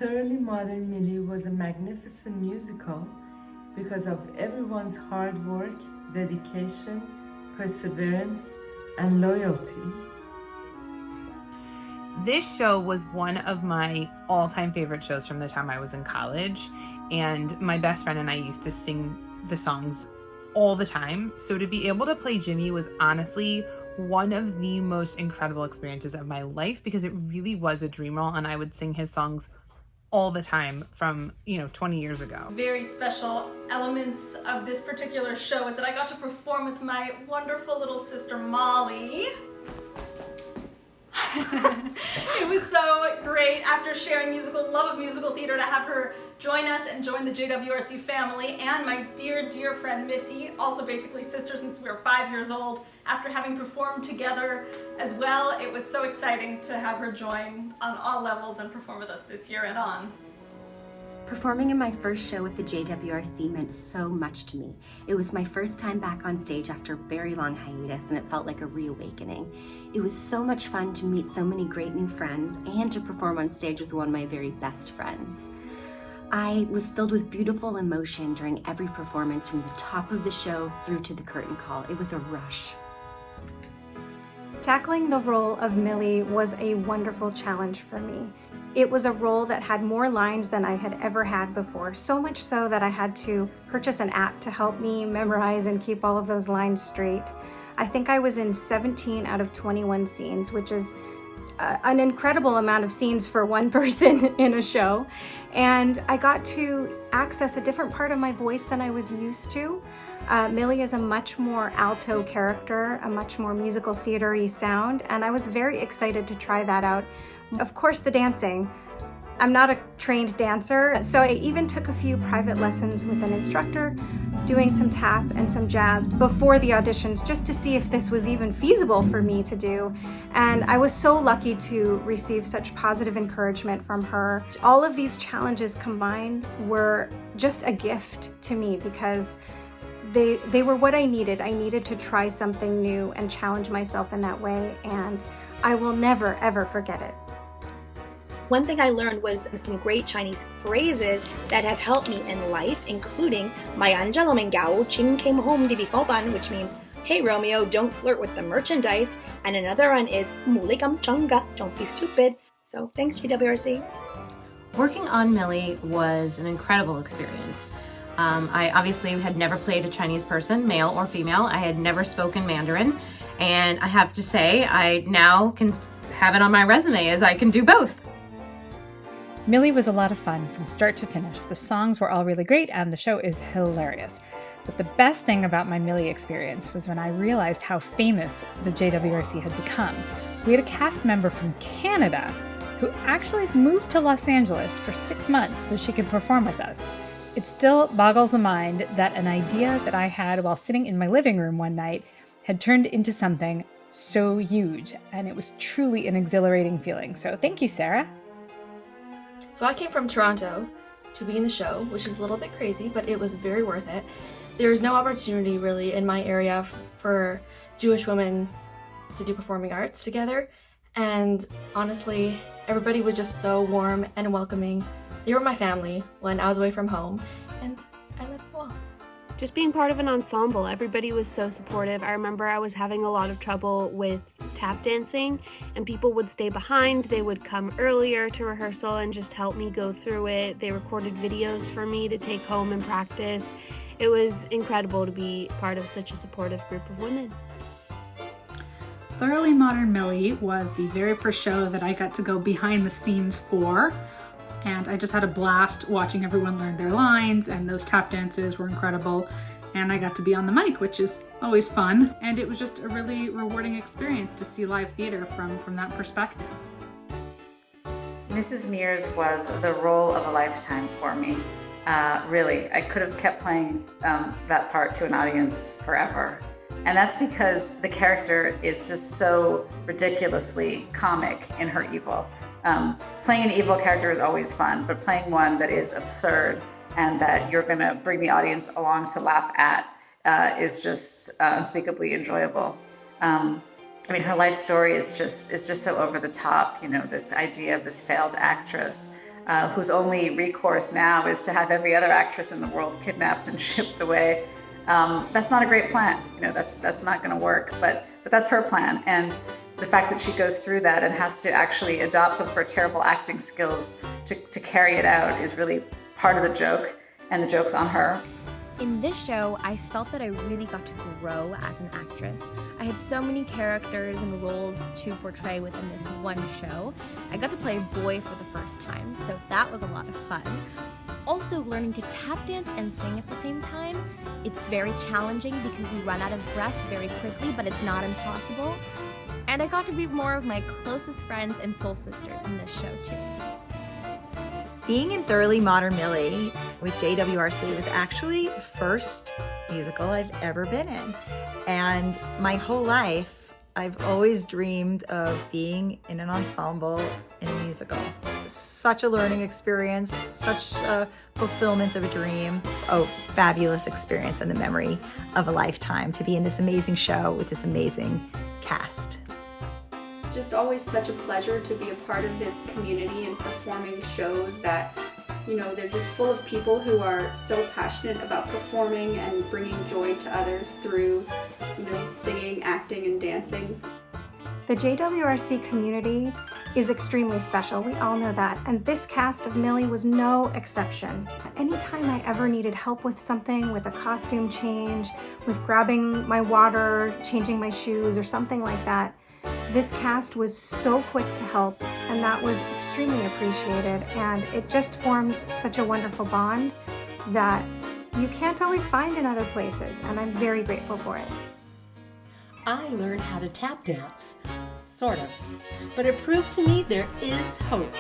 Thoroughly Modern Millie was a magnificent musical because of everyone's hard work, dedication, perseverance, and loyalty. This show was one of my all-time favorite shows from the time I was in college, and my best friend and I used to sing the songs all the time. So to be able to play Jimmy was honestly one of the most incredible experiences of my life, because it really was a dream role, and I would sing his songs all the time from 20 years ago. Very special elements of this particular show is that I got to perform with my wonderful little sister Molly. It was so great, after sharing love of musical theater, to have her join us and join the JWRC family, and my dear friend Missy, also basically sisters since we were 5 years old, after having performed together as well. It was so exciting to have her join on all levels and perform with us this year and on. Performing in my first show with the JWRC meant so much to me. It was my first time back on stage after a very long hiatus, and it felt like a reawakening. It was so much fun to meet so many great new friends and to perform on stage with one of my very best friends. I was filled with beautiful emotion during every performance, from the top of the show through to the curtain call. It was a rush. Tackling the role of Millie was a wonderful challenge for me. It was a role that had more lines than I had ever had before, so much so that I had to purchase an app to help me memorize and keep all of those lines straight. I think I was in 17 out of 21 scenes, which is an incredible amount of scenes for one person in a show. And I got to access a different part of my voice than I was used to. Millie is a much more alto character, a much more musical theater-y sound, and I was very excited to try that out. Of course, the dancing. I'm not a trained dancer, so I even took a few private lessons with an instructor, doing some tap and some jazz before the auditions, just to see if this was even feasible for me to do. And I was so lucky to receive such positive encouragement from her. All of these challenges combined were just a gift to me, because they were what I needed. I needed to try something new and challenge myself in that way, and I will never, ever forget it. One thing I learned was some great Chinese phrases that have helped me in life, including "My gentleman Gao Ching came home to be Foban," which means, "Hey Romeo, don't flirt with the merchandise," and another one is "Muli kam changa, don't be stupid." So thanks, JWRC. Working on Millie was an incredible experience. I obviously had never played a Chinese person, male or female. I had never spoken Mandarin, and I have to say I now can have it on my resume as I can do both. Millie was a lot of fun from start to finish. The songs were all really great and the show is hilarious. But the best thing about my Millie experience was when I realized how famous the JWRC had become. We had a cast member from Canada who actually moved to Los Angeles for 6 months so she could perform with us. It still boggles the mind that an idea that I had while sitting in my living room one night had turned into something so huge, and it was truly an exhilarating feeling. So thank you, Sarah. So I came from Toronto to be in the show, which is a little bit crazy, but it was very worth it. There's no opportunity really in my area for Jewish women to do performing arts together, and honestly, everybody was just so warm and welcoming. They were my family when I was away from home, and I loved them all. Just being part of an ensemble, everybody was so supportive. I remember I was having a lot of trouble with tap dancing, and people would stay behind. They would come earlier to rehearsal and just help me go through it. They recorded videos for me to take home and practice. It was incredible to be part of such a supportive group of women. Thoroughly Modern Millie was the very first show that I got to go behind the scenes for. And I just had a blast watching everyone learn their lines, and those tap dances were incredible. And I got to be on the mic, which is always fun. And it was just a really rewarding experience to see live theater from that perspective. Mrs. Mears was the role of a lifetime for me. Really, I could have kept playing that part to an audience forever. And that's because the character is just so ridiculously comic in her evil. Playing an evil character is always fun, but playing one that is absurd and that you're going to bring the audience along to laugh at is just unspeakably enjoyable. I mean, her life story is just so over the top. You know, this idea of this failed actress whose only recourse now is to have every other actress in the world kidnapped and shipped away. That's not a great plan. That's not going to work. But that's her plan, and the fact that she goes through that and has to actually adopt some of her terrible acting skills to carry it out is really part of the joke, and the joke's on her. In this show, I felt that I really got to grow as an actress. I had so many characters and roles to portray within this one show. I got to play a boy for the first time, so that was a lot of fun. Also, learning to tap dance and sing at the same time, it's very challenging because you run out of breath very quickly, but it's not impossible. And I got to be more of my closest friends and soul sisters in this show too. Being in Thoroughly Modern Millie with JWRC was actually the first musical I've ever been in. And my whole life, I've always dreamed of being in an ensemble in a musical. Such a learning experience, such a fulfillment of a dream, a fabulous experience and the memory of a lifetime to be in this amazing show with this amazing cast. It's just always such a pleasure to be a part of this community and performing shows that, they're just full of people who are so passionate about performing and bringing joy to others through, singing, acting, and dancing. The JWRC community is extremely special, we all know that, and this cast of Millie was no exception. Anytime I ever needed help with something, with a costume change, with grabbing my water, changing my shoes, or something like that, this cast was so quick to help, and that was extremely appreciated, and it just forms such a wonderful bond that you can't always find in other places, and I'm very grateful for it. I learned how to tap dance, sort of, but it proved to me there is hope.